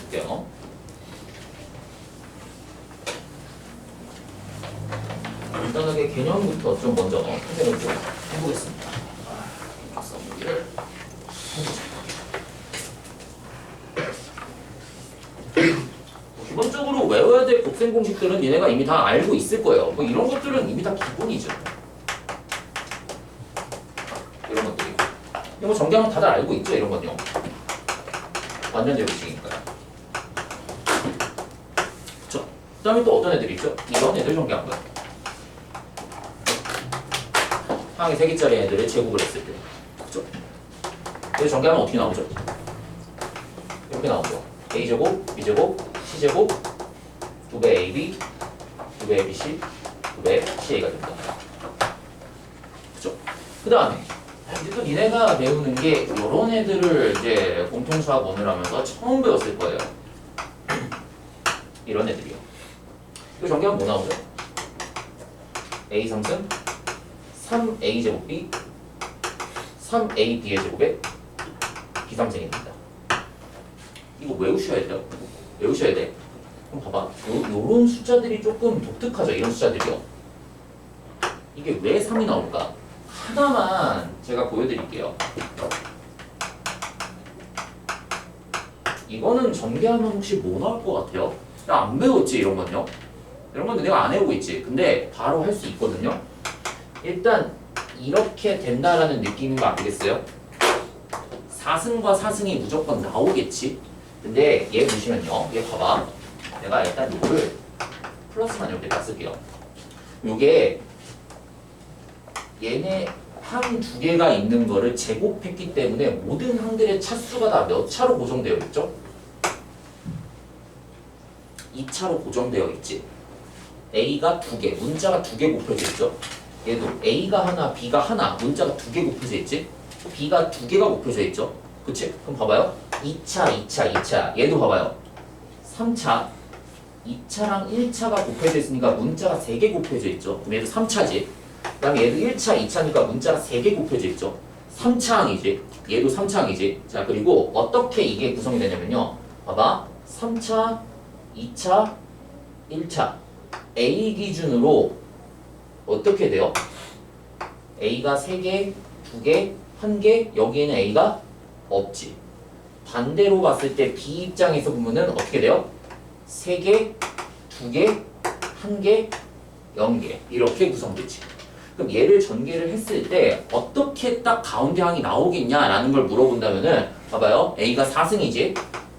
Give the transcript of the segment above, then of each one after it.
볼게요. 간단하게 개념부터 좀 먼저 확인을 좀 해보겠습니다. 써보기를 기본적으로 외워야 될 곱셈 공식들은 얘네가 이미 다 알고 있을 거예요. 뭐 이런 것들은 이미 다 기본이죠. 이런 것들이. 이거 정리하면 다들 알고 있죠, 이런 건요. 완전 제곱식이니까요. 그쵸? 그 다음에 또 어떤 애들이 있죠? 이런 애들 정리한 거예요. 항이 3개짜리 애들을 제곱을 했을 때. 그쵸? 얘를 정리하면 어떻게 나오죠? 이렇게 나오죠. A제곱, B제곱, C제곱, 2배 AB, 2배 ABC, 2배 CA가 됩니다. 그쵸? 그 다음에 이제 또 니네가 배우는 게 이런 애들을 이제 공통수학 원을 하면서 처음 배웠을 거예요. 이런 애들이요. 이거 정리하면 뭐 나오죠? A 상승 3A 제곱 B 3AB의 제곱에 B3생입니다. 이거 외우셔야 돼요. 외우셔야 돼. 그럼 봐봐. 요런 숫자들이 조금 독특하죠. 이런 숫자들이요. 이게 왜 3이 나올까? 하나만 제가 보여드릴게요. 이거는 전개하면 혹시 뭐 나올 것 같아요? 나 안 배웠지 이런 건요? 이런 건 내가 안 해오고 있지. 근데 바로 할 수 있거든요. 일단 이렇게 된다라는 느낌인 거 아니겠어요? 4승과 4승이 무조건 나오겠지. 근데 얘 보시면요. 얘 봐봐. 내가 일단 이거를 플러스만 이렇게 딱 쓸게요. 요게 얘네 항 2개가 있는 거를 제곱했기 때문에 모든 항들의 차수가 다 몇 차로 고정되어 있죠? 2차로 고정되어 있지. A가 2개, 문자가 2개 곱혀져 있죠? 얘도 A가 하나, B가 하나, 문자가 2개 곱혀져 있지? B가 2개가 곱혀져 있죠? 그치? 그럼 봐봐요. 2차. 얘도 봐봐요. 3차. 2차랑 1차가 곱해져 있으니까 문자가 3개 곱해져 있죠? 그럼 얘도 3차지. 그 다음에 얘도 1차, 2차니까 문자가 3개 곱혀져 있죠? 3차항이지. 얘도 3차항이지. 자, 그리고 어떻게 이게 구성이 되냐면요. 봐봐. 3차, 2차, 1차. A 기준으로 어떻게 돼요? A가 3개, 2개, 1개, 여기에는 A가 없지. 반대로 봤을 때 B 입장에서 보면은 어떻게 돼요? 3개, 2개, 1개, 0개 이렇게 구성되지. 그럼 얘를 전개를 했을 때 어떻게 딱 가운데 항이 나오겠냐라는 걸 물어본다면은 봐봐요. A가 4승이지.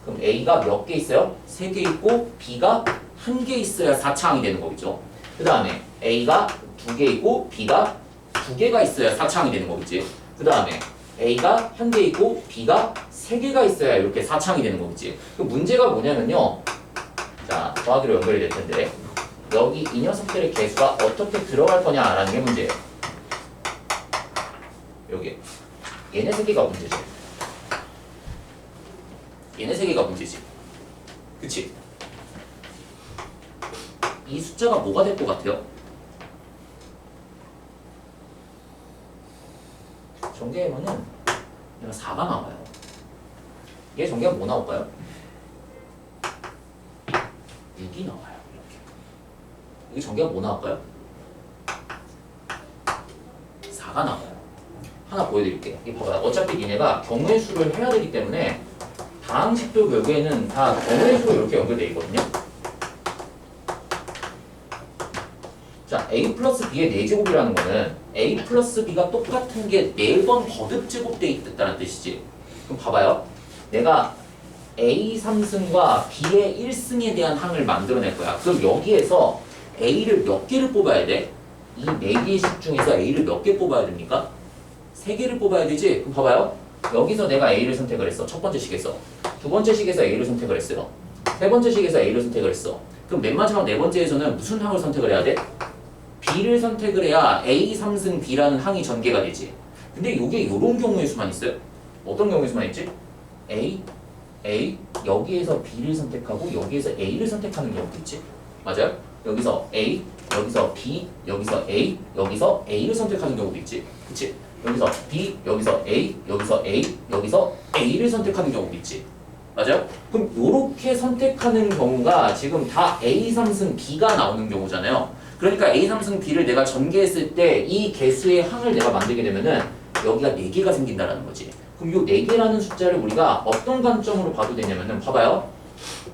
그럼 A가 몇 개 있어요? 3개 있고 B가 1개 있어야 4차항이 되는 거겠죠. 그 다음에 A가 2개 있고 B가 2개가 있어야 4차항이 되는 거겠지. 그 다음에 A가 1개 있고 B가 3개가 있어야 이렇게 4차항이 되는 거겠지. 그 문제가 뭐냐면요. 자, 더하기로 연결이 될 텐데 여기 이 녀석들의 개수가 어떻게 들어갈 거냐라는 게 문제예요. 여기 얘네 3개가 문제지. 얘네 3개가 문제지. 그치? 이 숫자가 뭐가 될 것 같아요? 전개하면은 얘가 4가 나와요. 얘 전개하면 뭐 나올까요? 6이 나와요. 이렇게. 이게 전개하면 뭐 나올까요? 4가 나와요. 하나 보여드릴게요. 이 봐봐요. 어차피 얘네가 경우의 수를 해야 되기 때문에 다항식도 결국에는 다 경우의 수로 이렇게 연결되어 있거든요. 자, A 플러스 B의 4제곱이라는 거는 A 플러스 B가 똑같은 게 4번 거듭 제곱되어 있다는 뜻이지. 그럼 봐봐요. 내가 A 3승과 B의 1승에 대한 항을 만들어낼 거야. 그럼 여기에서 A를 몇 개를 뽑아야 돼? 이 4개씩 중에서 A를 몇 개 뽑아야 됩니까? 3개를 뽑아야 되지? 그럼 봐봐요. 여기서 내가 A를 선택을 했어. 첫 번째 식에서. 두 번째 식에서 A를 선택을 했어요. 세 번째 식에서 A를 선택을 했어. 그럼 맨 마지막 네 번째에서는 무슨 항을 선택을 해야 돼? B를 선택을 해야 A 3승 B라는 항이 전개가 되지. 근데 이게 이런 경우의 수만 있어요. 어떤 경우의 수만 있지? A, 여기에서 B를 선택하고 여기에서 A를 선택하는 경우도 있지. 맞아요? 여기서 A, 여기서 B, 여기서 A, 여기서 A를 선택하는 경우도 있지. 그치? 여기서 B, 여기서 A, 여기서 A, 여기서 A를 선택하는 경우도 있지. 맞아요? 그럼 요렇게 선택하는 경우가 지금 다 A 3승 B가 나오는 경우잖아요. 그러니까 A 3승 B를 내가 전개했을 때 이 개수의 항을 내가 만들게 되면은 여기가 4개가 생긴다라는 거지. 그럼 요 4개라는 숫자를 우리가 어떤 관점으로 봐도 되냐면은 봐봐요.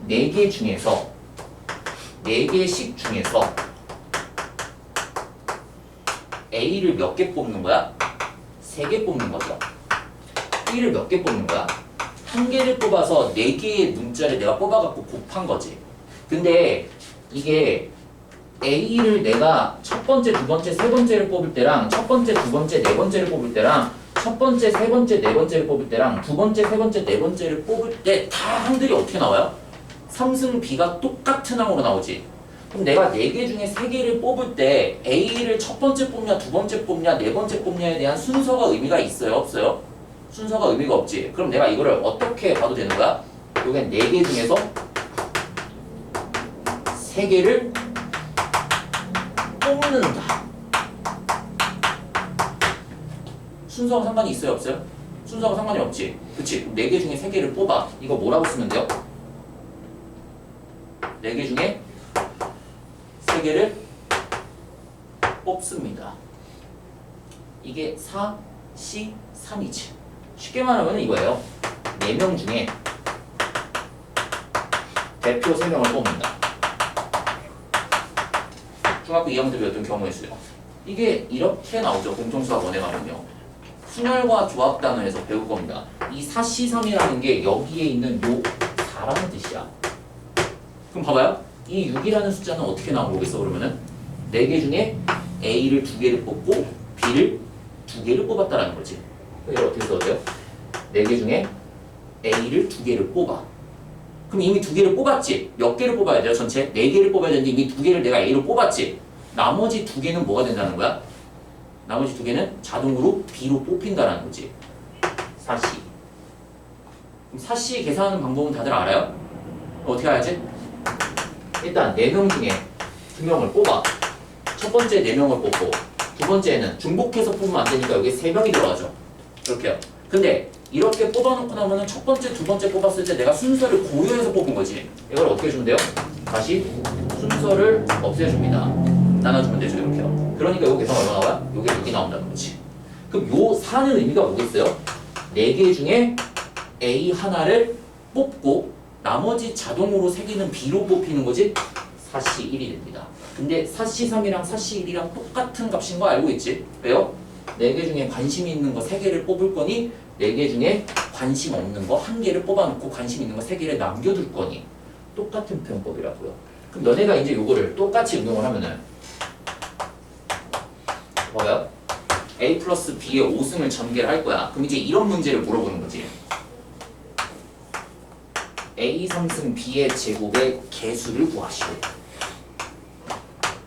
4개 중에서 4개씩 중에서 A를 몇 개 뽑는 거야? 3개 뽑는 거죠. B를 몇 개 뽑는 거야? 1개를 뽑아서 4개의 문자를 내가 뽑아갖고 곱한 거지. 근데 이게 A를 내가 첫 번째, 두 번째, 세 번째를 뽑을 때랑 첫 번째, 두 번째, 네 번째를 뽑을 때랑 첫 번째, 세 번째, 네 번째를 뽑을 때랑 두 번째, 세 번째, 네 번째를 뽑을 때 다 항들이 어떻게 나와요? 3승 B가 똑같은 항으로 나오지. 그럼 내가 4개 중에 3개를 뽑을 때 A를 첫 번째 뽑냐, 두 번째 뽑냐, 네 번째 뽑냐에 대한 순서가 의미가 있어요? 없어요? 순서가 의미가 없지. 그럼 내가 이거를 어떻게 봐도 되는 거야? 요게 4개 중에서 3개를 뽑는다. 순서가 상관이 있어요? 없어요? 순서가 상관이 없지. 그치? 4개 중에 3개를 뽑아. 이거 뭐라고 쓰면 돼요? 4개 중에 3개를 뽑습니다. 이게 4, C, 3이지. 쉽게 말하면 이거예요. 4명 중에 대표 3명을 뽑는다. 중학교 2학년 때 배웠던 경우였어요. 이게 이렇게 나오죠. 공통수학 원에 가면요. 순열과 조합 단어에서 배울 겁니다. 이 4C3이라는 게 여기에 있는 요 4라는 뜻이야. 그럼 봐봐요. 이 6이라는 숫자는 어떻게 나온 거겠어? 그러면은 4개 중에 A를 2개를 뽑고 B를 2개를 뽑았다라는 거지. 이걸 어떻게 써도 돼요? 4개 중에 A를 2개를 뽑아. 그럼 이미 2개를 뽑았지? 몇 개를 뽑아야 돼요? 전체 4개를 뽑아야 되는데 이미 2개를 내가 A로 뽑았지? 나머지 2개는 뭐가 된다는 거야? 나머지 2개는 자동으로 B로 뽑힌다라는 거지. 4C. 그럼 4C 계산하는 방법은 다들 알아요? 어떻게 알지? 일단 4명 중에 2명을 뽑아. 첫 번째 4명을 뽑고 두 번째는 중복해서 뽑으면 안 되니까 여기에 3명이 들어가죠. 이렇게요. 근데 이렇게 뽑아놓고 나면은 첫 번째, 두 번째 뽑았을 때 내가 순서를 고유해서 뽑은 거지. 이걸 어떻게 해주면 돼요? 다시 순서를 없애줍니다. 나눠주면 되죠. 이렇게요. 그러니까 요 계산 얼마 나와요? 요게 6이 나온다는 거지. 그럼 요 4는 의미가 뭐겠어요? 4개 중에 A 하나를 뽑고 나머지 자동으로 3개는 B로 뽑히는 거지? 4C 1이 됩니다. 근데 4C 3이랑 4C 1이랑 똑같은 값인 거 알고 있지? 왜요? 4개 중에 관심 있는 거 3개를 뽑을 거니 4개 중에 관심 없는 거 1개를 뽑아놓고 관심 있는 거 3개를 남겨둘 거니 똑같은 표현법이라고요. 그럼 너네가 이제 요거를 똑같이 응용을 하면은 뭐야? A 플러스 B의 5승을 전개를 할 거야. 그럼 이제 이런 문제를 물어보는 거지. A 3승 B의 제곱의 개수를 구하시오.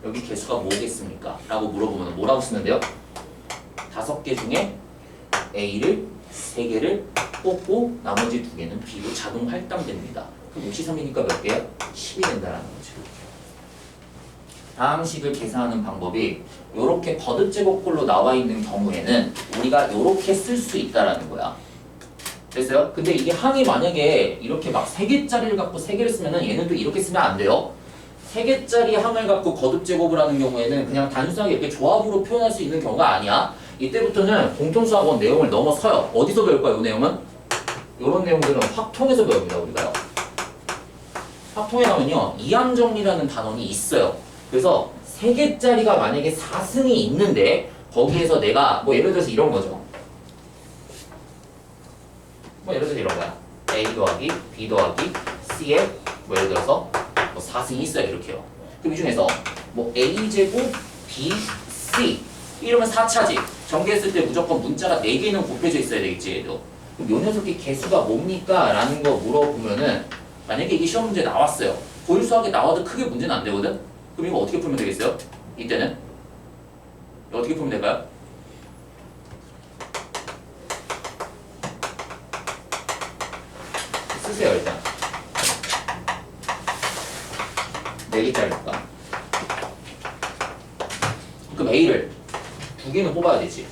여기 개수가 뭐겠습니까? 라고 물어보면 뭐라고 쓰면 돼요? 5개 중에 A를 3개를 뽑고 나머지 2개는 B로 자동 할당됩니다. 그럼 53이니까 몇 개야? 10이 된다라는 거죠. 다음 식을 계산하는 방법이 이렇게 거듭제곱꼴로 나와 있는 경우에는 우리가 이렇게 쓸 수 있다라는 거야. 됐어요? 근데 이게 항이 만약에 이렇게 막 3개짜리를 갖고 3개를 쓰면은 얘는 또 이렇게 쓰면 안 돼요. 3개짜리 항을 갖고 거듭제곱을 하는 경우에는 그냥 단순하게 이렇게 조합으로 표현할 수 있는 경우가 아니야. 이때부터는 공통수학원 내용을 넘어서요. 어디서 배울까요? 이 내용은? 이런 내용들은 확통에서 배웁니다. 우리가요. 확통에 가면요. 이항정리라는 단원이 있어요. 그래서 3개짜리가 만약에 4승이 있는데 거기에서 내가 뭐 예를 들어서 이런 거죠. 뭐 예를 들어서 이런 거야. A 더하기 B 더하기 C에 뭐 예를 들어서 뭐 4승이 있어요. 이렇게요. 그럼 이 중에서 뭐 A제곱 B, C 이러면 4차지. 전개했을 때 무조건 문자가 4개는 곱해져 있어야 되겠지. 얘도. 그럼 요 녀석의 개수가 뭡니까? 라는 거 물어보면은 만약에 이게 시험 문제 나왔어요. 고일수학에 나와도 크게 문제는 안 되거든? 그럼 이거 어떻게 풀면 되겠어요? 이때는? 이거 어떻게 풀면 될까요? 쓰세요 일단. 4개짜리니까. 그럼 A를 2개는 뽑아야 되지.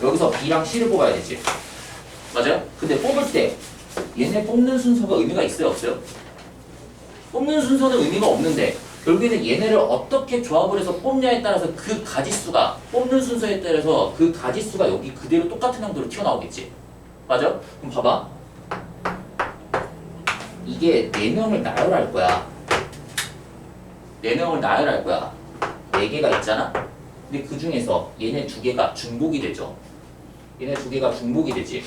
여기서 B랑 C를 뽑아야 되지. 맞아요? 근데 뽑을 때 얘는 얘네 뽑는 순서가 의미가 있어요, 없어요? 뽑는 순서는 의미가 없는데 결국에는 얘네를 어떻게 조합을 해서 뽑냐에 따라서 그 가지수가 뽑는 순서에 따라서 그 가지수가 여기 그대로 똑같은 형태로 튀어나오겠지. 맞아? 그럼 봐봐. 이게 4명을 나열할 거야. 4명을 나열할 거야. 4개가 있잖아? 근데 그 중에서 얘네 2개가 중복이 되죠. 얘네 2개가 중복이 되지.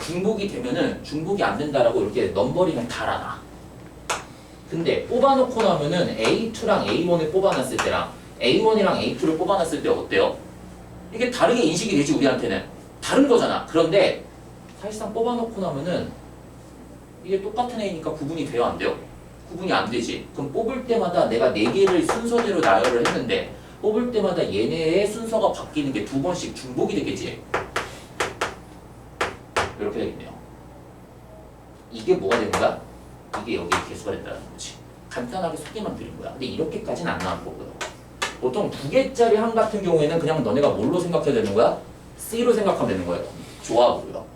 중복이 되면은 중복이 안 된다라고 이렇게 넘버링을 달아놔. 근데 뽑아놓고 나면은 A2랑 A1을 뽑아놨을 때랑 A1이랑 A2를 뽑아놨을 때 어때요? 이게 다르게 인식이 되지 우리한테는. 다른 거잖아. 그런데 사실상 뽑아놓고 나면은 이게 똑같은 A니까 구분이 돼요 안 돼요? 구분이 안 되지. 그럼 뽑을 때마다 내가 4개를 순서대로 나열을 했는데 뽑을 때마다 얘네의 순서가 바뀌는 게 2번씩 중복이 되겠지. 이렇게 되겠네요. 이게 뭐가 되는 거야? 이게 여기 개수가 된다는 거지. 간단하게 소개만 드린 거야. 근데 이렇게까지는 안 나올 거고요. 보통 2개짜리 항 같은 경우에는 그냥 너네가 뭘로 생각해야 되는 거야? C로 생각하면 되는 거예요. 조합으로요.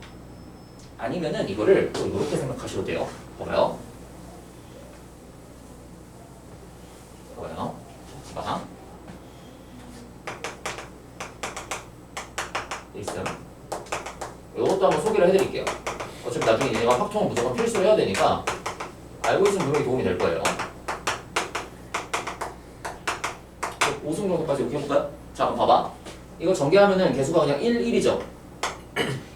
아니면은 이거를 또 이렇게 생각하셔도 돼요. 봐봐요. 봐봐요. 자, 있음. 이것도 한번 소개를 해드릴게요. 어차피 나중에 얘가 확통은 무조건 필수로 해야 되니까 알고 있으면 분명히 도움이 될 거예요. 5승 정도까지 이렇게 해볼까요? 자, 그럼 봐봐. 이거 전개하면은 개수가 그냥 1, 1이죠.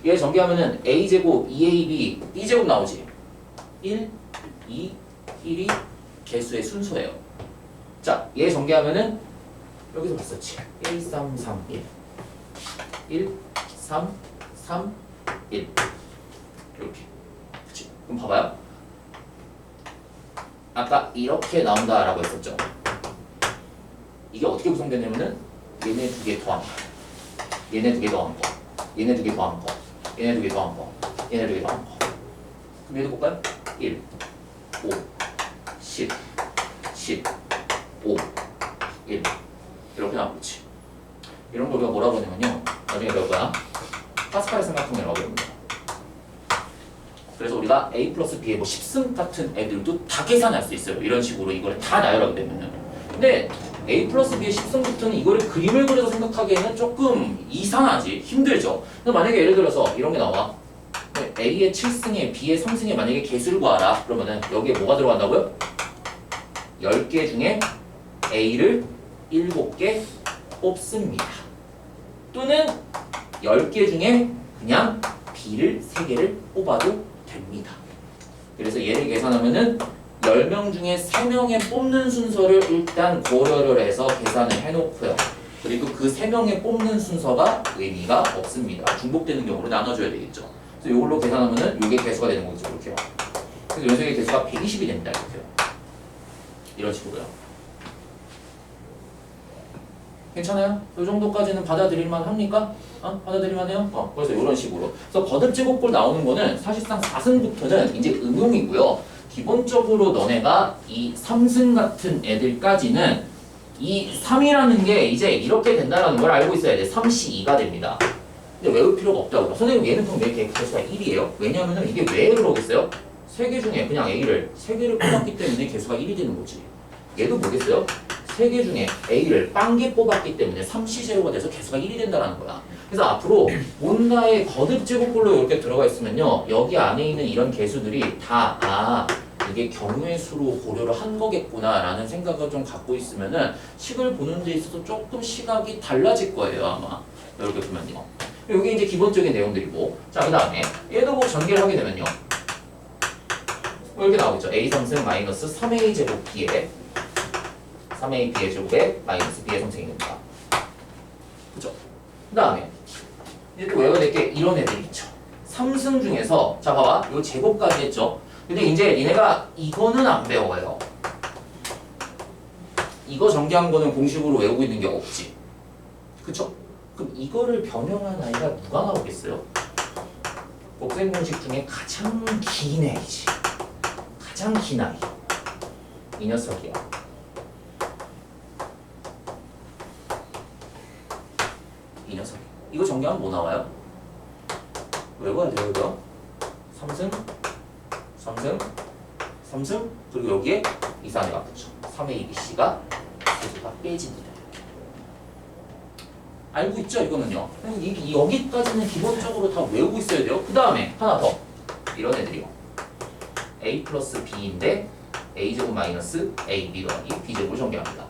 얘 전개하면은 a제곱, 2ab, b제곱 나오지. 1, 2, 1이 개수의 순서예요. 자, 얘 전개하면은 여기서 봤었지. 1, 3, 3, 1. 1, 3, 3, 1. 이렇게. 그치? 그럼 봐봐요. 아까 이렇게 나온다라고 했었죠. 이게 어떻게 구성되냐면은 얘네 2개 더한 거, 얘네 2개 더한 거, 얘네 2개 더한 거, 얘네 2개 더한 거, 얘네 2개 더한 거. 그럼 얘도 볼까요? 1, 5, 10, 10, 5, 1 이렇게 나오겠지. 이런 걸 우리가 뭐라고 하냐면요. 나중에 배울 거야. 파스칼의 삼각형이라고 합니다. 그래서 우리가 A 플러스 B의 뭐 10승 같은 애들도 다 계산할 수 있어요. 이런 식으로 이걸 다 나열하게 되면은. 근데 A 플러스 B의 10승부터는 이거를 그림을 그려서 생각하기에는 조금 이상하지. 힘들죠. 근데 만약에 예를 들어서 이런 게 나와. A의 7승에 B의 3승에 만약에 개수를 구하라. 그러면은 여기에 뭐가 들어간다고요? 10개 중에 A를 7개 뽑습니다. 또는 10개 중에 그냥 B를 3개를 뽑아도 됩니다. 그래서 얘를 계산하면은 10명 중에 3명의 뽑는 순서를 일단 고려를 해서 계산을 해놓고요. 그리고 그 3명의 뽑는 순서가 의미가 없습니다. 중복되는 경우로 나눠줘야 되겠죠. 그래서 이걸로 계산하면은 이게 개수가 되는 거죠. 이렇게요. 그래서 연속의 개수가 120이 됩니다. 이렇게요. 이런 식으로요. 괜찮아요? 이 정도까지는 받아들일만 합니까? 받아들일만 해요? 그래서 이런 식으로. 그래서 거듭제곱골 나오는 거는 사실상 4승부터는 이제 응용이고요. 기본적으로 너네가 이 3승 같은 애들까지는 이 3이라는 게 이제 이렇게 된다는 걸 알고 있어야 돼. 3C2가 됩니다. 근데 외울 필요가 없다고. 선생님 얘는 그럼 왜 개수가 1이에요? 왜냐면은 이게 왜 그러겠어요? 3개 중에 그냥 A를 3개를 뽑았기 때문에 개수가 1이 되는 거지. 얘도 뭐겠어요? 3개 중에 A를 빵개 뽑았기 때문에 3C제로가 돼서 개수가 1이 된다는 거야. 그래서 앞으로 뭔가의 거듭제곱골로 이렇게 들어가 있으면요. 여기 안에 있는 이런 개수들이 다 이게 경우의 수로 고려를 한 거겠구나 라는 생각을 좀 갖고 있으면은 식을 보는 데 있어서 조금 시각이 달라질 거예요 아마. 이렇게 보면요. 여기 이제 기본적인 내용들이고, 자 그 다음에 얘도 뭐 전개를 하게 되면요. 이렇게 나오겠죠. A 3승 마이너스 3A 제곱 B에 3A B의 제곱에 마이너스 B의 3승이 됩니다. 그죠? 그 다음에 이제 또 외워야 될 게 이런 애들 있죠. 3승 중에서 자 봐봐. 요 제곱까지 했죠. 근데 이제 니네가 이거는 안 배워요. 이거 전개한 거는 공식으로 외우고 있는 게 없지. 그쵸? 그럼 이거를 변형한 아이가 누가 나오겠어요? 곱셈 공식 중에 가장 긴 애이지. 가장 긴 아이. 이 녀석이야. 이 녀석. 이거 전개하면 뭐 나와요? 외워야 돼요, 이거. 3승 3승, 3승, 그리고 여기에 이산해가 붙죠. 3ABC가 세제가 빼집니다. 알고 있죠, 이거는요. 여기까지는 기본적으로 다 외우고 있어야 돼요. 그 다음에 하나 더. 이런 애들이요. A 플러스 B인데 A제곱 마이너스 AB 더하기 B제곱을 전개합니다.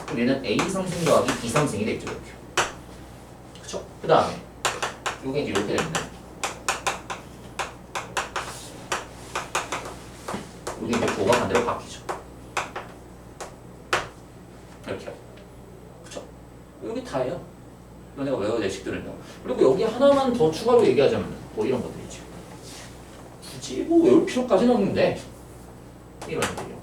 그럼 얘는 A 상승 더하기 B 상승이 되겠죠, 이렇게. 그쵸? 그 다음에 요게 이제 이렇게 됩니다. 요게 이제 도가 반대로 바뀌죠. 이렇게요. 그쵸? 여기 다예요. 너네가 외워야 될 식들은요. 그리고 여기 하나만 더 추가로 얘기하자면 뭐 이런 것들이죠. 굳이 뭐 외울 필요까지는 없는데 이런 것들이요.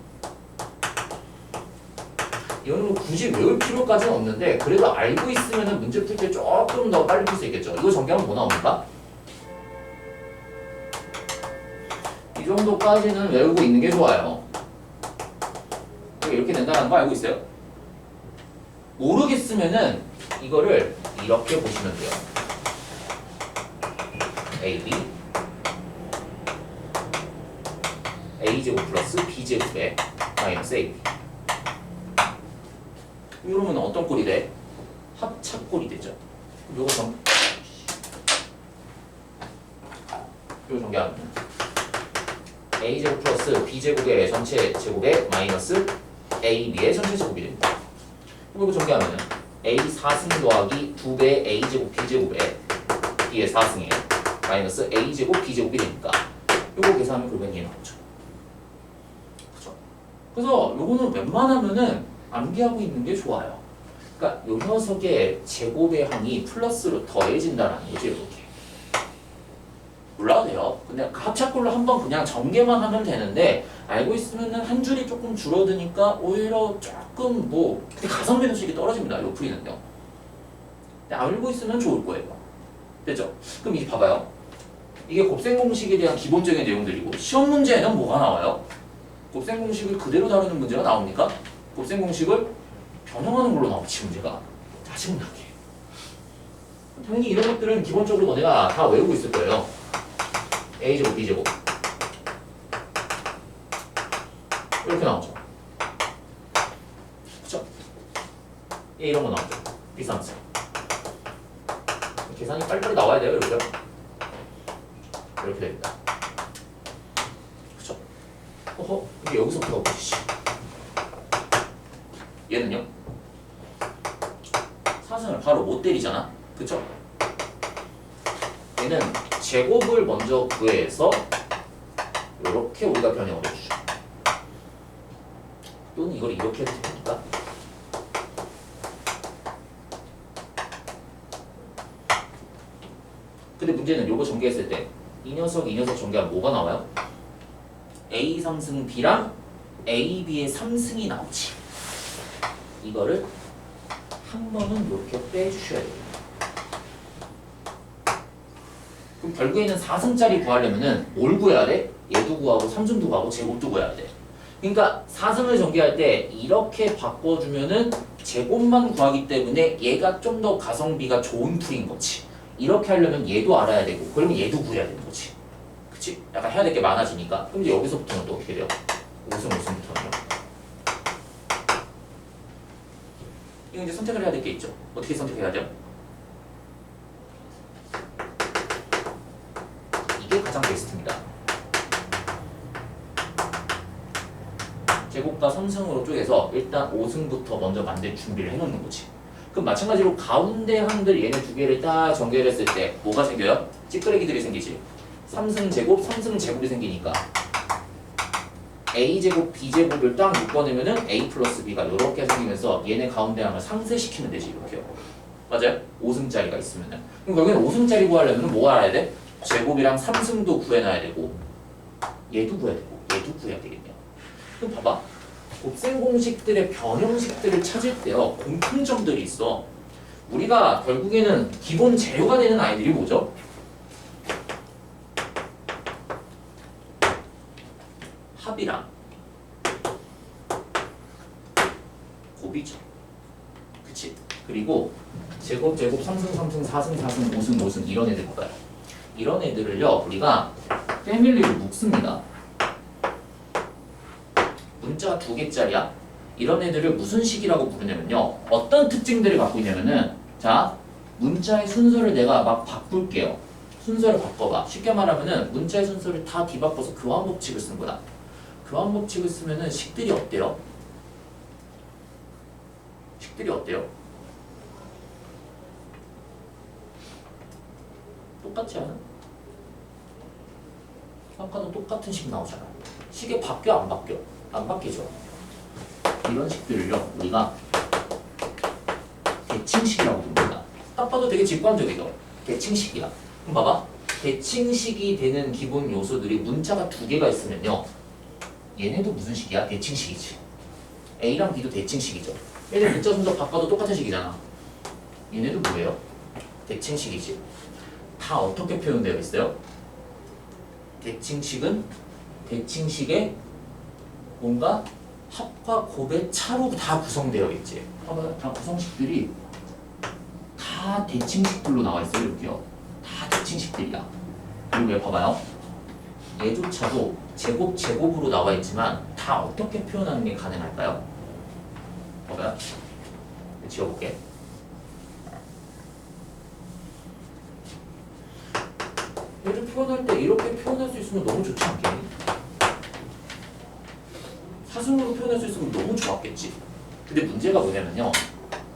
이거는 뭐 굳이 외울 필요까지는 없는데 그래도 알고 있으면 문제 풀 때 조금 더 빨리 풀 수 있겠죠. 이거 전개하면 뭐 나옵니까? 이 정도까지는 외우고 있는 게 좋아요. 이렇게 된다는 거 알고 있어요? 모르겠으면은 이거를 이렇게 보시면 돼요. AB A제곱 플러스 B제곱에 마이너스 AB. 이러면 어떤 꼴이 돼? 합차꼴이 되죠. 요거 전개하면 A제곱 플러스 B제곱의 전체 제곱에 마이너스 AB의 전체 제곱이 됩니다. 그럼 이거 전개하면 A 4승 더하기 2배 A제곱 B제곱에 B의 4승에 마이너스 A제곱 B제곱이 되니까 요거 계산하면 결국엔 얘 나오죠. 그죠? 그래서 요거는 웬만하면은 암기하고 있는 게 좋아요. 그러니까 요 녀석의 제곱의 항이 플러스로 더해진다라는 거지, 이렇게. 몰라도 돼요. 근데 합차꼴로 한번 그냥 전개만 하면 되는데 알고 있으면은 한 줄이 조금 줄어드니까 오히려 조금 뭐 근데 가성비 수익이 떨어집니다. 요 풀이는요. 근데 알고 있으면 좋을 거예요. 됐죠? 그럼 이제 봐봐요. 이게 곱셈 공식에 대한 기본적인 내용들이고 시험 문제에는 뭐가 나와요? 곱셈 공식을 그대로 다루는 문제가 나옵니까? 곱셈 공식을 변형하는 걸로 나오지 문제가. 짜증나게. 당연히 이런 것들은 기본적으로 너네가 다 외우고 있을 거예요. A제곱 B제곱 이렇게 나오죠. 그쵸? 이런 거 나오죠. 비상승. 계산이 빨리빨리 나와야 돼요. 이렇게 됩니다. 그쵸? 어허, 이게 여기서부터 보시지. 얘는요? 사승을 바로 못 때리잖아. 그쵸? 얘는 제곱을 먼저 구해서 이렇게 우리가 변형을 해주죠. 또는 이걸 이렇게 해도 됩니까? 근데 문제는 요거 전개했을 때 이 녀석 전개하면 뭐가 나와요? A 상승 B랑 A, B의 3승이 나오지. 이거를 한 번은 이렇게 빼주셔야 돼요. 그럼 결국에는 4승짜리 구하려면은 뭘 구해야 돼? 얘도 구하고 3승도 구하고 제곱도 구해야 돼. 그러니까 4승을 전개할 때 이렇게 바꿔주면은 제곱만 구하기 때문에 얘가 좀 더 가성비가 좋은 풀인 거지. 이렇게 하려면 얘도 알아야 되고 그러면 얘도 구해야 되는 거지. 그치? 약간 해야 될 게 많아지니까. 그럼 이제 여기서부터는 또 어떻게 돼요? 5승부터는요. 이거 이제 선택을 해야 될 게 있죠. 어떻게 선택해야 돼요? 이게 가장 베스트입니다. 제곱과 3승으로 쪼개서 일단 5승부터 먼저 만들 준비를 해놓는 거지. 그럼 마찬가지로 가운데 항들 얘네 두 개를 딱 전개를 했을 때 뭐가 생겨요? 찌끄레기들이 생기지. 3승 제곱, 3승 제곱이 생기니까 A제곱, B제곱을 딱 묶어내면은 A 플러스 B가 이렇게 생기면서 얘네 가운데 항을 상쇄시키면 되지, 이렇게요. 맞아요? 5승짜리가 있으면은. 그럼 결국엔 5승짜리 구하려면 뭐 알아야 돼? 제곱이랑 3승도 구해놔야 되고 얘도 구해야 되고 얘도 구해야 되겠네요. 그럼 봐봐. 곱셈 공식들의 변형식들을 찾을 때요 공통점들이 있어. 우리가 결국에는 기본 재료가 되는 아이들이 뭐죠? 합이랑 곱이죠. 그치? 그리고 제곱, 3승, 3승, 4승, 4승, 5승, 5승 이런 애들 볼까요? 이런 애들을요 우리가 패밀리를 묶습니다. 문자가 2개짜리야. 이런 애들을 무슨 식이라고 부르냐면요. 어떤 특징들을 갖고 있냐면은 자, 문자의 순서를 내가 막 바꿀게요. 순서를 바꿔봐. 쉽게 말하면은 문자의 순서를 다 뒤바꿔서 교환 법칙을 쓰는 거다. 교환 법칙을 쓰면은 식들이 어때요? 식들이 어때요? 똑같지 않아? 아까도 똑같은 식 나오잖아. 식이 바뀌어 안 바뀌어? 안 바뀌죠. 이런 식들을요 우리가 대칭식이라고 부릅니다. 딱 봐도 되게 직관적이죠. 대칭식이야. 그럼 봐봐. 대칭식이 되는 기본 요소들이 문자가 2개가 있으면요. 얘네도 무슨 식이야? 대칭식이지. A랑 B도 대칭식이죠. 얘네 문자 순서 바꿔도 똑같은 식이잖아. 얘네도 뭐예요? 대칭식이지. 다 어떻게 표현되어 있어요? 대칭식은 대칭식의 뭔가 합과 곱의 차로 다 구성되어 있지. 봐봐요. 다 구성식들이 다 대칭식들로 나와 있어요. 이렇게요. 다 대칭식들이야. 그리고 얘 봐봐요. 얘조차도 제곱으로 나와 있지만 다 어떻게 표현하는 게 가능할까요? 봐봐요. 지워볼게. 얘를 표현할 때 이렇게 표현할 수 있으면 너무 좋지 않겠니? 사승으로 표현할 수 있으면 너무 좋았겠지. 근데 문제가 뭐냐면요.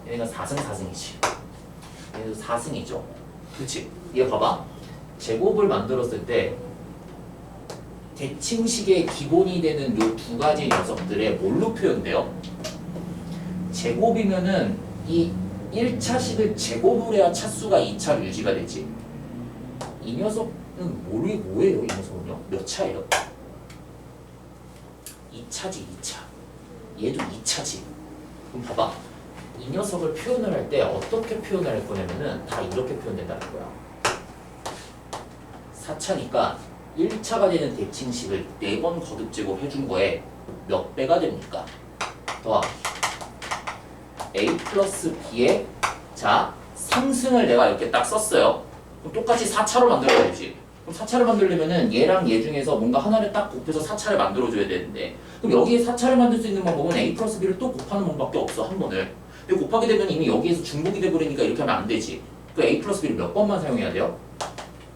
얘네가 4승 4승이지. 얘네도 4승이죠. 그치? 얘 봐봐. 제곱을 만들었을 때 대칭식의 기본이 되는 요 2가지 녀석들의 뭘로 표현돼요? 제곱이면은 이 1차식을 제곱을 해야 차수가 2차로 유지가 되지. 이 녀석은 뭐예요? 이 녀석은요? 몇 차예요? 2차지 2차. 얘도 2차지. 그럼 봐봐. 이 녀석을 표현을 할 때 어떻게 표현을 할 거냐면은 다 이렇게 표현된다는 거야. 4차니까 1차가 되는 대칭식을 4번 거듭제곱 해준 거에 몇 배가 됩니까? 더하기 A 플러스 B의 자 상승을 내가 이렇게 딱 썼어요. 그럼 똑같이 4차로 만들어야 되지. 그럼 4차를 만들려면은 얘랑 얘 중에서 뭔가 하나를 딱 곱해서 4차를 만들어줘야 되는데 그럼 여기에 4차를 만들 수 있는 방법은 A 플러스 B를 또 곱하는 방법밖에 없어. 한 번을. 근데 곱하게 되면 이미 여기에서 중복이 돼버리니까 이렇게 하면 안 되지. 그 A 플러스 B를 몇 번만 사용해야 돼요?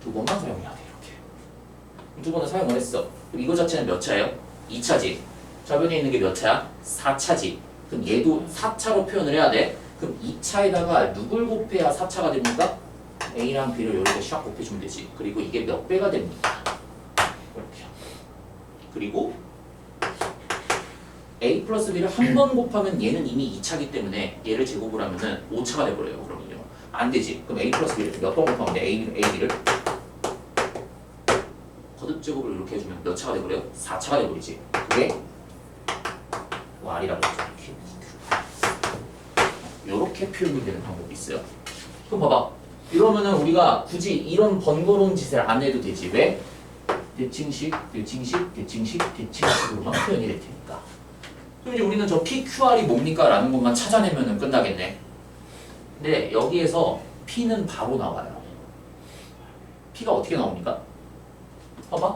2번만 사용해야 돼. 이렇게. 2번을 사용을 했어. 그럼 이거 자체는 몇 차예요? 2차지. 좌변에 있는 게 몇 차야? 4차지. 그럼 얘도 4차로 표현을 해야 돼. 그럼 2차에다가 누굴 곱해야 4차가 됩니까? A랑 B를 이렇게 샥 곱해주면 되지. 그리고 이게 몇 배가 됩니까? 이렇게. 그리고 A 플러스 B를 한 번 곱하면 얘는 이미 2차기 때문에 얘를 제곱을 하면은 5차가 돼버려요. 그러면요. 안 되지. 그럼 A 플러스 B를 몇 번 곱하면 돼? B를 거듭 제곱을 이렇게 해주면 몇 차가 돼버려요? 4차가 돼버리지. 그게 R이라고 하죠. 이렇게 표현이 되는 방법이 있어요. 그럼 봐봐. 이러면은 우리가 굳이 이런 번거로운 짓을 안 해도 되지. 왜? 대칭식으로만 표현이 될 테니까. 그럼 이제 우리는 저 PQR이 뭡니까? 라는 것만 찾아내면 끝나겠네. 근데 여기에서 P는 바로 나와요. P가 어떻게 나옵니까? 봐봐.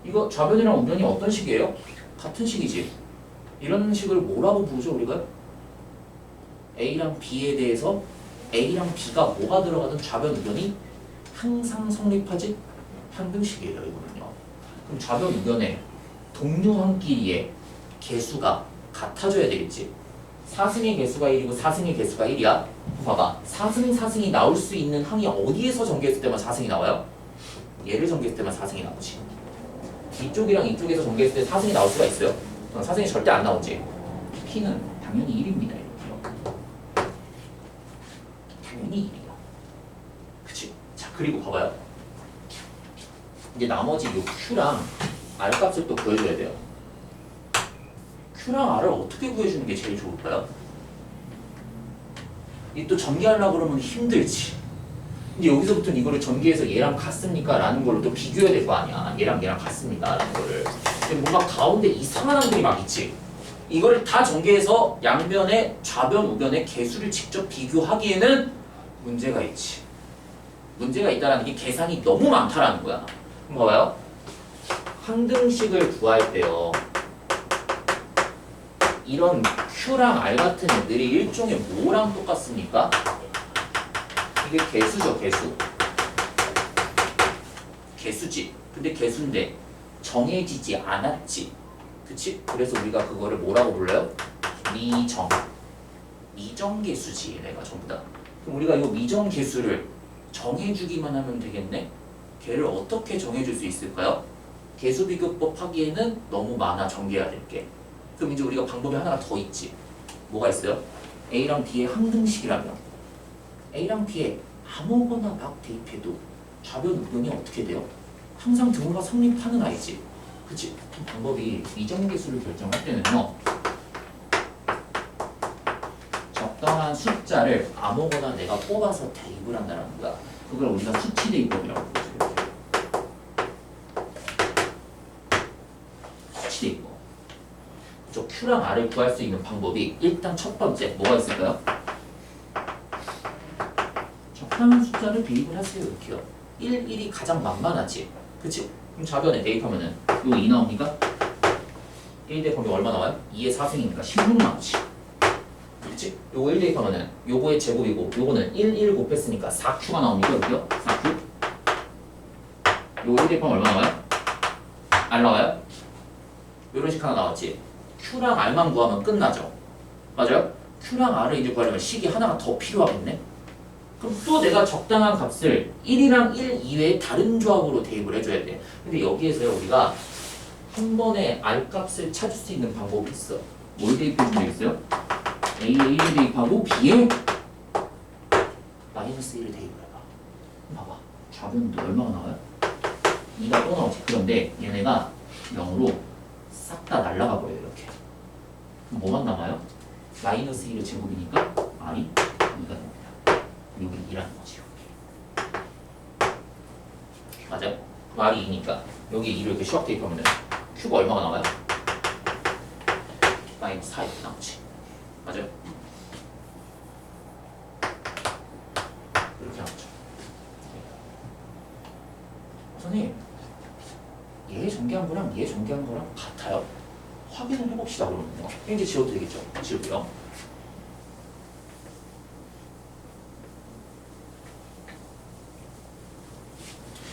이거 좌변이랑 우변이 어떤 식이에요? 같은 식이지. 이런 식을 뭐라고 부르죠 우리가? A랑 B에 대해서 A랑 B가 뭐가 들어가든 좌변 우변이 항상 성립하지? 평등식이에요 이거는요. 그럼 좌변 우변에 동료한끼리의 개수가 같아져야 되겠지. 4승의 개수가 1이고 4승의 개수가 1이야. 봐봐. 4승이 나올 수 있는 항이 어디에서 전개했을 때만 4승이 나와요? 얘를 전개했을 때만 4승이 나오지. 이쪽이랑 이쪽에서 전개했을 때 4승이 나올 수가 있어요? 4승이 절대 안 나오지. P는 당연히 1입니다. 당연히 1이야. 그치? 자, 그리고 봐봐요. 이제 나머지 요 Q랑 R 값을 또 구해줘야 돼요. Q랑 R을 어떻게 구해주는 게 제일 좋을까요? 이 또 전개하려고 그러면 힘들지. 근데 여기서부터는 이거를 전개해서 얘랑 같습니까? 라는 걸로 또 비교해야 될 거 아니야. 얘랑 같습니다. 라는 거를. 근데 뭔가 가운데 이상한 항들이 막 있지. 이거를 다 전개해서 양변의 좌변, 우변의 개수를 직접 비교하기에는 문제가 있지. 문제가 있다라는 게 계산이 너무 많다라는 거야. 한번 봐봐요. 항등식을 구할 때요. 이런 Q랑 R 같은 애들이 일종의 뭐랑 똑같습니까? 이게 개수죠, 개수. 개수지. 근데 개수인데 정해지지 않았지. 그치? 그래서 우리가 그거를 뭐라고 불러요? 미정. 미정계수지, 얘네가 전부 다. 그럼 우리가 이 미정계수를 정해주기만 하면 되겠네? 걔를 어떻게 정해줄 수 있을까요? 개수비교법 하기에는 너무 많아, 전개해야 될 게. 그럼 이제 우리가 방법이 하나가 더 있지. 뭐가 있어요? A랑 B의 항등식이라면 A랑 B에 아무거나 막 대입해도 좌변 우변이 어떻게 돼요? 항상 등호가 성립하는 아이지. 그치? 그럼 방법이 미정계수를 결정할 때는요, 적당한 숫자를 아무거나 내가 뽑아서 대입을 한다는 거야. 그걸 우리가 수치 대입법이라고 부르죠. 수치 대입법. 저 Q랑 R을 구할 수 있는 방법이 일단 첫 번째 뭐가 있을까요? 적당한 숫자를 대입을 하세요. 이렇게요. 1, 1이 가장 만만하지. 그치? 그럼 좌변에 대입하면은 요 2 나옵니까? 1 대입하면 얼마 나와요? 2의 4승이니까 16 나오지. 그치? 요거 1 대입하면은 요거의 제곱이고 요거는 1 곱했으니까 4Q가 나옵니까? 여기요? 4Q? 요거 1 대입하면 얼마 나와요? R 나와요? 요런 식 하나 나왔지. Q랑 R만 구하면 끝나죠. 맞아요? Q랑 R을 이제 구하려면 식이 하나가 더 필요하겠네? 그럼 또 내가 적당한 값을 1이랑 1 이외의 다른 조합으로 대입을 해줘야 돼. 근데 여기에서 우리가 한 번에 R 값을 찾을 수 있는 방법이 있어. 뭘 대입해주면 되겠어요? A를 대입하고 B에 마이너스 1을 대입을 해봐. 봐봐. 좌변도 얼마가 나와요? 2가 또 나오지. 그런데 얘네가 0으로 싹 다 날아가 버려요. 이렇게. 그럼 뭐만 남아요? 마이너스 1의 제곱이니까 R이 2가 됩니다. 여기 2라는 거지. 맞아요? R이 2니까 여기 2를 이렇게 슈업 대입하면 Q가 얼마가 나와요? 마이너스 4 이렇게 나오지. 맞아요? 이렇게 나오죠. 선생님, 얘 전개한 거랑 얘 전개한 거랑 같아요? 확인을 해봅시다. 그러면요. 이제 지워도 되겠죠? 지울게요.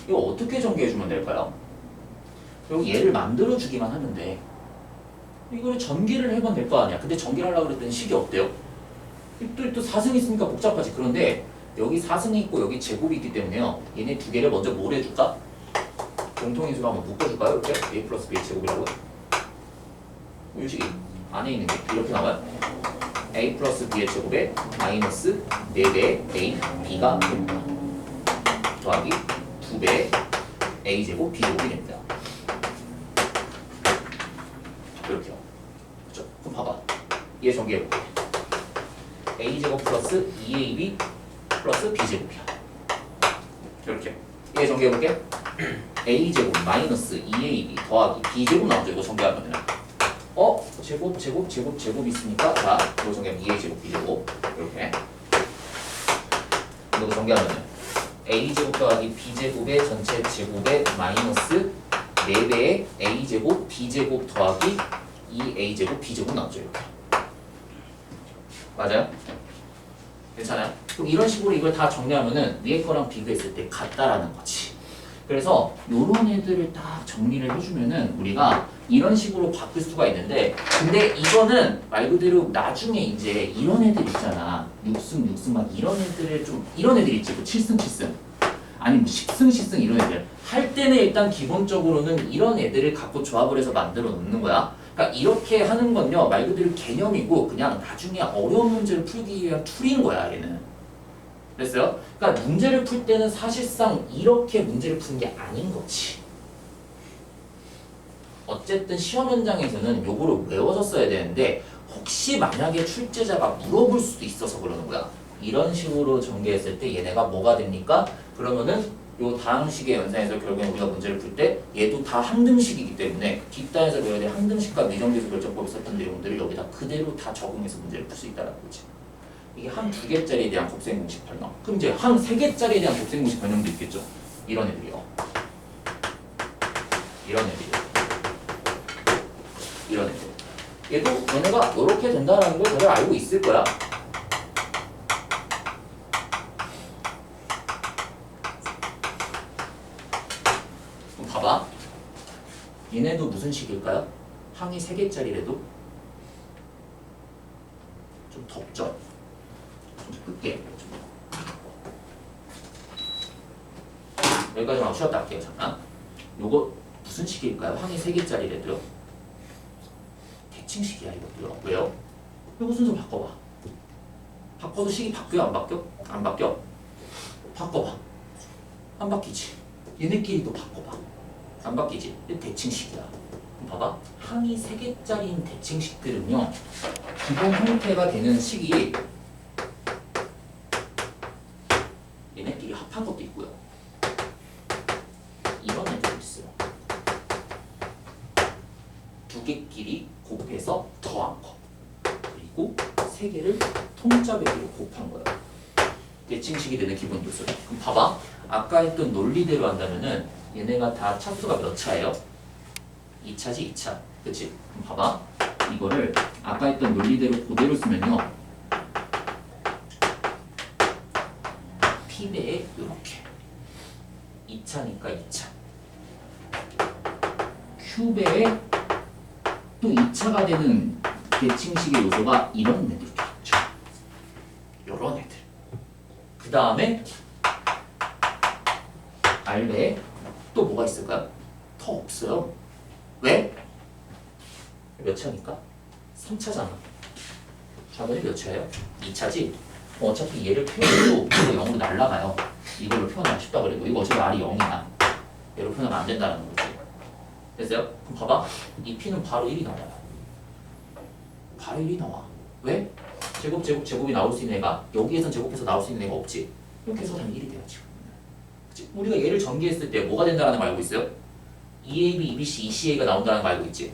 이거 어떻게 전개해주면 될까요? 여기 얘를 만들어주기만 하면 돼. 이걸 전개를 해보면 될 거 아니야. 근데 전개를 하려고 그랬더니 식이 없대요. 또 4승이 있으니까 복잡하지. 그런데 여기 4승이 있고 여기 제곱이 있기 때문에요. 얘네 두 개를 먼저 뭘 해줄까? 공통인수로 한번 묶어줄까요? 이렇게? A 플러스 B의 제곱이라고요? 이 식이 안에 있는 게 이렇게 나와요. A 플러스 B의 제곱에 마이너스 4배의 A, B가 됩니다. 더하기 2배의 A제곱, B제곱이 됩니다. 이렇게요. 그쵸? 그럼 봐봐. 얘 전개해볼게. A제곱 플러스 2AB 플러스 B제곱이야. 이렇게. 얘 전개해볼게. A제곱 마이너스 2AB 더하기 B제곱 나오죠. 이거 전개하면은. 제곱 있으니까 자, 이거 전개하면 2A제곱 B제곱. 이렇게. 이거 전개하면은 A제곱 더하기 B제곱의 전체 제곱에 마이너스 4배의 A제곱 B제곱 더하기 2A제곱 B제곱 나오죠. 이렇게. 맞아요? 괜찮아요? 그럼 이런 식으로 이걸 다 정리하면은 위에 거랑 비교했을 때 같다라는 거지. 그래서 요런 애들을 딱 정리를 해주면은 우리가 이런 식으로 바꿀 수가 있는데, 근데 이거는 말 그대로 나중에 이제 이런 애들 있잖아. 6승 막 이런 애들을 좀, 이런 애들 있지. 뭐 7승 아니면 10승 이런 애들 할 때는 일단 기본적으로는 이런 애들을 갖고 조합을 해서 만들어 놓는 거야. 그러니까 이렇게 하는 건요 말 그대로 개념이고 그냥 나중에 어려운 문제를 풀기 위한 툴인 거야 얘는. 됐어요? 그러니까 문제를 풀 때는 사실상 이렇게 문제를 푸는 게 아닌 거지. 어쨌든 시험 현장에서는 요거를 외워졌어야 되는데 혹시 만약에 출제자가 물어볼 수도 있어서 그러는 거야. 이런 식으로 전개했을 때 얘네가 뭐가 됩니까? 그러면은 요 다항식의 연산에서 결국에 우리가 문제를 풀 때 얘도 다 항등식이기 때문에 뒷단에서 배워야 될 항등식과 미정계수 결정법에 썼던 내용들을 여기다 그대로 다 적응해서 문제를 풀 수 있다는 거지. 이게 한 2개짜리에 대한 곱셈 공식 변형. 그럼 이제 한 3개짜리에 대한 곱셈 공식 변형도 있겠죠. 이런 애들이요. 이런 애들. 이런 애들. 얘도 얘네가 이렇게 된다는 걸 다들 알고 있을 거야. 그럼 봐봐. 얘네도 무슨 식일까요? 항이 3개짜리래도 좀 덥죠? 좀 끌게. 여기까지만 쉬었다 할게요. 잠깐. 요거 무슨 식일까요? 항이 3개짜리래도요. 대칭식이야 이것도요. 왜요? 요거 순서 바꿔봐. 바꿔도 식이 바뀌어 안 바뀌어? 안 바뀌어. 바꿔봐. 안 바뀌지. 얘네끼리도 바꿔봐. 안 바뀌지. 이게 대칭식이야. 봐봐. 항이 3개짜리인 대칭식들은요. 기본 형태가 되는 식이 얘네끼리 합한 것도 있고요. 이런 애들도 있어요. 2개끼리 곱해서 더한 거. 그리고 3개를 통짜배기로 곱한 거예요. 대칭식이 되는 기본 요소. 그럼 봐봐. 아까 했던 논리대로 한다면은 얘네가 다 차수가 몇 차예요? 2차지 2차. 그치? 그럼 봐봐. 이거를 아까 했던 논리대로 그대로 쓰면요. P배에 이렇게 2차니까 2차. Q배에 또 2차가 되는 대칭식의 요소가 이런 애들이 있죠. 요런 애들. 그 다음에 R배에 또 뭐가 있을까요? 더 없어요. 왜? 몇 차니까? 3차잖아. 좌변이 몇 차예요? 2차지? 어차피 얘를 표현해도 이거 0으로 날라가요. 이걸로 표현하고 싶다 그래도 이거 어차피 R이 0이야. 얘로 표현하면 안 된다는 거지. 됐어요? 그럼 봐봐. 이 P는 바로 1이 나와요. 바로 1이 나와. 왜? 제곱이 나올 수 있는 애가 여기에선 제곱해서 나올 수 있는 애가 없지. 이렇게 해서 하면 1이 돼야지. 그치? 우리가 얘를 전개했을 때 뭐가 된다는 걸 알고 있어요? 2AB, 2BC, 2CA가 나온다는 거 알고 있지?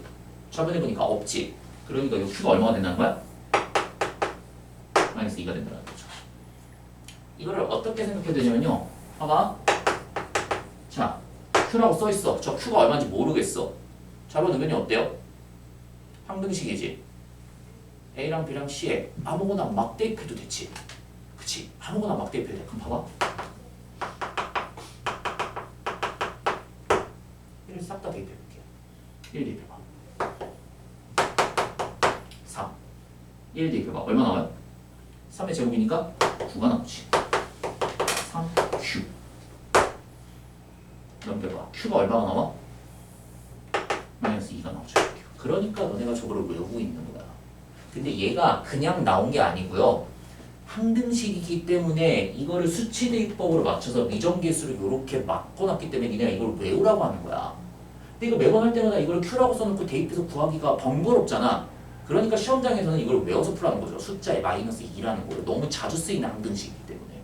저번에 보니까 없지. 그러니까 이 Q가 얼마가 된다는 거야? 마이너스 2가 된다는 거죠. 이거를 어떻게 생각해야 되냐면요. 봐봐. 자, Q라고 써있어. 저 Q가 얼마인지 모르겠어. 잡아놓으면 어때요? 항등식이지. A랑 B랑 C에 아무거나 막 대입해도 되지. 그치? 아무거나 막 대입해도 돼. 그럼 봐봐. 1을 싹 다 대입해볼게요. 1 대입해봐. 3. 1 대입해봐. 얼마 나와요? 3의 제곱이니까 9가 나오지. 3Q. 넘겨봐. Q가 얼마가 나와? 마이너스 2가 나오죠. 그러니까 너네가 저거를 외우고 있는 거야. 근데 얘가 그냥 나온 게 아니고요. 항등식이기 때문에 이거를 수치 대입법으로 맞춰서 미정계수를 이렇게 바꿔놨기 때문에 니네가 이걸 외우라고 하는 거야. 근데 이거 매번 할 때마다 이걸 Q라고 써놓고 대입해서 구하기가 번거롭잖아. 그러니까 시험장에서는 이걸 외워서 풀라는 거죠. 숫자에 마이너스 2라는 거를 너무 자주 쓰이는 항등식이기 때문에.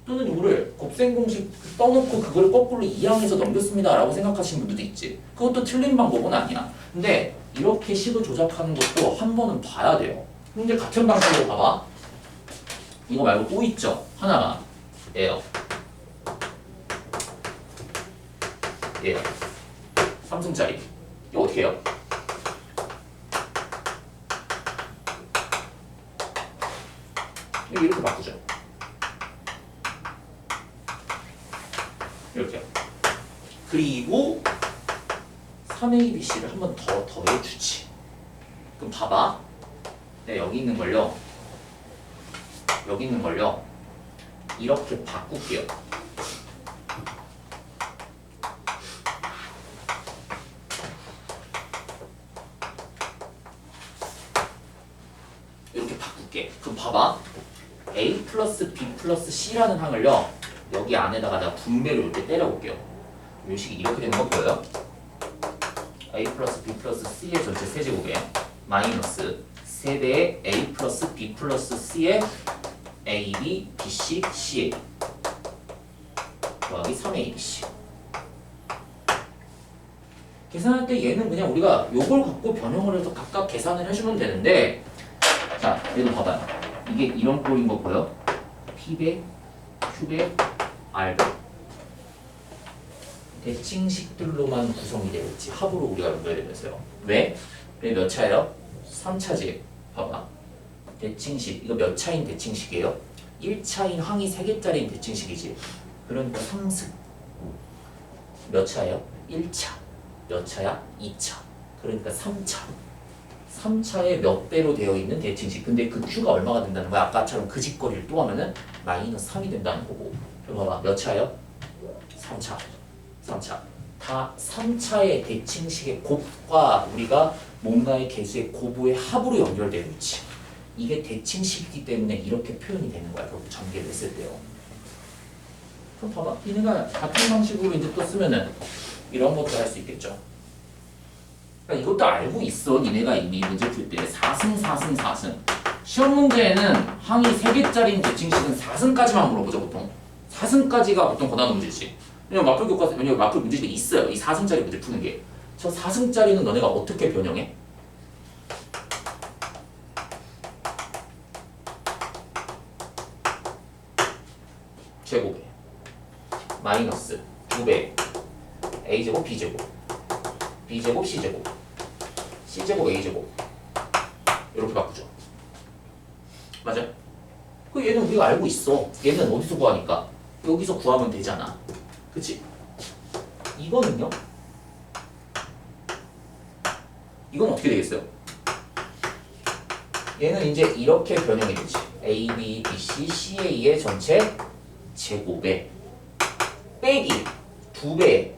또는 이거를 곱셈 공식 떠놓고 그걸 거꾸로 이항해서 넘겼습니다 라고 생각하시는 분들도 있지. 그것도 틀린 방법은 아니야. 근데 이렇게 식을 조작하는 것도 한 번은 봐야 돼요. 근데 같은 방식으로 봐봐. 이거 말고 또 있죠. 하나가 얘요. 얘요. 3승짜리. 이거 어떻게 해요? 이렇게 바꾸죠. 이렇게. 그리고 3ABC를 한 번 더 더해주지. 그럼 봐봐. 네, 여기 있는 걸요. 이렇게 바꿀게요. 이렇게 바꿀게. 그럼 봐봐. A 플러스 B 플러스 C라는 항을요. 여기 안에다가 내가 분배를 이렇게 때려볼게요. 이 식이 이렇게 되는 거 보여요? A 플러스 B 플러스 C의 전체 세제곱에 마이너스 3배의 A 플러스 B 플러스 C의 A, B, B, C, C, A 더하기 3ABC. 계산할 때 얘는 그냥 우리가 요걸 갖고 변형을 해서 각각 계산을 해주면 되는데, 자, 얘도 봐봐요. 이게 이런 꼴인 거 보여? P배, Q배, R배. 대칭식들로만 구성이 되어 있지. 합으로 우리가 연결되면서요. 왜? 그게 몇 차예요? 3차지. 봐봐. 대칭식. 이거 몇 차인 대칭식이에요? 1차인 항이 3개짜리인 대칭식이지. 그러니까 3승. 몇 차예요? 1차. 몇 차야? 2차. 그러니까 3차. 3차에 몇 배로 되어 있는 대칭식. 근데 그 Q가 얼마가 된다는 거야? 아까처럼 그 직거리를 또 하면은 마이너스 3이 된다는 거고. 그럼 봐봐. 몇 차예요? 3차. 3차. 다 3차의 대칭식의 곱과 우리가 뭔가의 개수의 고부의 합으로 연결되어 있지. 이게 대칭식이기 때문에 이렇게 표현이 되는 거야. 결국 전개를 했을 때요. 그럼 봐봐. 얘네가 같은 방식으로 이제 또 쓰면은 이런 것도 할 수 있겠죠. 그러니까 이것도 알고 있어. 니네가 이미 문제 풀 때 4승, 4승, 4승. 시험 문제에는 항이 3개짜리인 대칭식은 4승까지만 물어보죠, 보통. 4승까지가 보통 권하는 문제지. 왜냐면 마플 교과서, 왜냐면 마플 문제집에 있어요. 이 4승짜리 문제 푸는 게. 저 4승짜리는 너네가 어떻게 변형해? 제곱에 마이너스 2배 a제곱 b제곱 b제곱 c제곱 c제곱 a제곱 이렇게 바꾸죠. 맞아? 그 얘는 우리가 알고 있어. 얘는 어디서 구하니까? 여기서 구하면 되잖아. 그치? 이거는요? 이건 어떻게 되겠어요? 얘는 이제 이렇게 변형이 되지. a, b, b, c, ca의 전체 제곱에 빼기 2배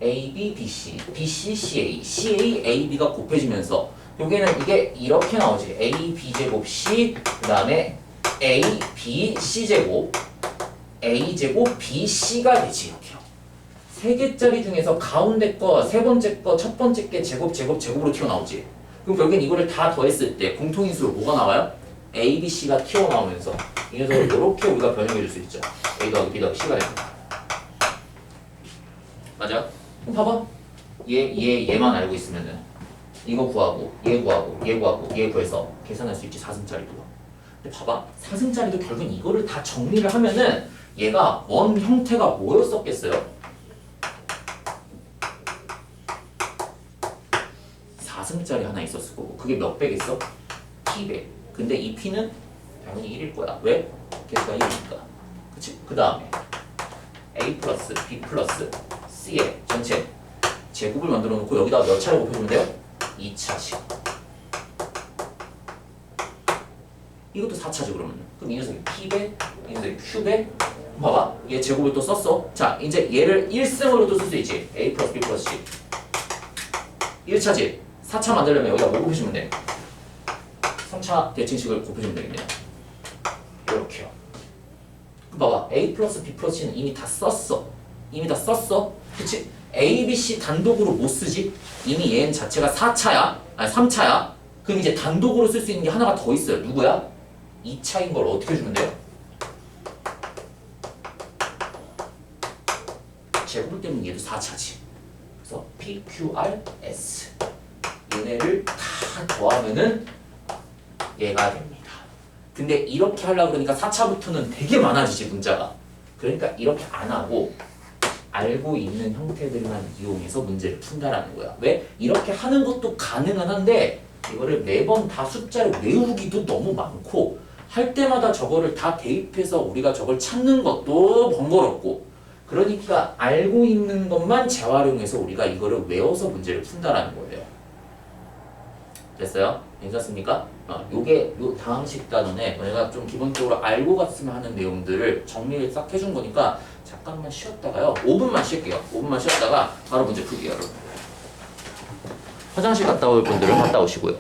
a, b, b, c, b, c, ca, ca, a, b가 곱해지면서 여기는 이게 이렇게 나오지. a, b 제곱 c 그 다음에 a, b, c 제곱 a 제곱 b, c가 되지. 이렇게요. 3개짜리 중에서 가운데 거, 세 번째 거, 첫 번째 게 제곱, 제곱, 제곱으로 튀어나오지. 그럼 결국엔 이거를 다 더했을 때 공통인수로 뭐가 나와요? a, b, c가 튀어나오면서 이 녀석을 이렇게 우리가 변형해 줄 수 있죠. a 더하기 b 더하기 c가 됩니다. 맞아? 그럼 봐봐. 얘만 알고 있으면은 이거 구하고 얘 구하고 얘 구하고 얘 구해서 계산할 수 있지. 4승짜리도. 근데 봐봐. 4승짜리도 결국엔 이거를 다 정리를 하면은 얘가 원 형태가 뭐였었겠어요? 4승짜리 하나 있었을 거고 그게 몇 배겠어? p배. 근데 이 p는 당연히 1일 거야. 왜? 개수가 1이니까. 그치? 그 다음에 a 플러스 b 플러스 c의 전체 제곱을 만들어 놓고 여기다가 몇 차례 곱해주면 돼요? 2차씩. 이것도 4차지 그러면. 그럼 이 녀석이 p배, 이 녀석이 q배. 봐봐. 얘 제곱을 또 썼어. 자, 이제 얘를 1승으로도 쓸 수 있지. a 플러스 b 플러스 c. 1차지. 4차 만들려면 여기다 뭐 곱해주면 돼? 3차 대칭식을 곱해주면 되겠네요. 이렇게요. 봐봐. a 플러스 b 플러스 c는 이미 다 썼어. 이미 다 썼어. 그치? a, b, c 단독으로 못 쓰지? 이미 얘는 자체가 4차야. 아니 3차야. 그럼 이제 단독으로 쓸 수 있는 게 하나가 더 있어요. 누구야? 2차인 걸 어떻게 해주면 돼요? 제곱 때문에 얘도 4차지. 그래서 p, q, r, s 얘네를 다 더하면은 얘가 됩니다. 근데 이렇게 하려고 그러니까 4차부터는 되게 많아지지 문자가. 그러니까 이렇게 안 하고 알고 있는 형태들만 이용해서 문제를 푼다라는 거야. 왜? 이렇게 하는 것도 가능은 한데 이거를 매번 다 숫자를 외우기도 너무 많고 할 때마다 저거를 다 대입해서 우리가 저걸 찾는 것도 번거롭고 그러니까 알고 있는 것만 재활용해서 우리가 이거를 외워서 문제를 푼다라는 거예요. 됐어요? 괜찮습니까? 요게 요 다항식 단원에 내가 좀 기본적으로 알고 갔으면 하는 내용들을 정리를 싹 해준 거니까 잠깐만 쉬었다가요. 5분만 쉴게요. 5분만 쉬었다가 바로 문제 풀게요, 여러분. 화장실 갔다 올 분들은 갔다 오시고요.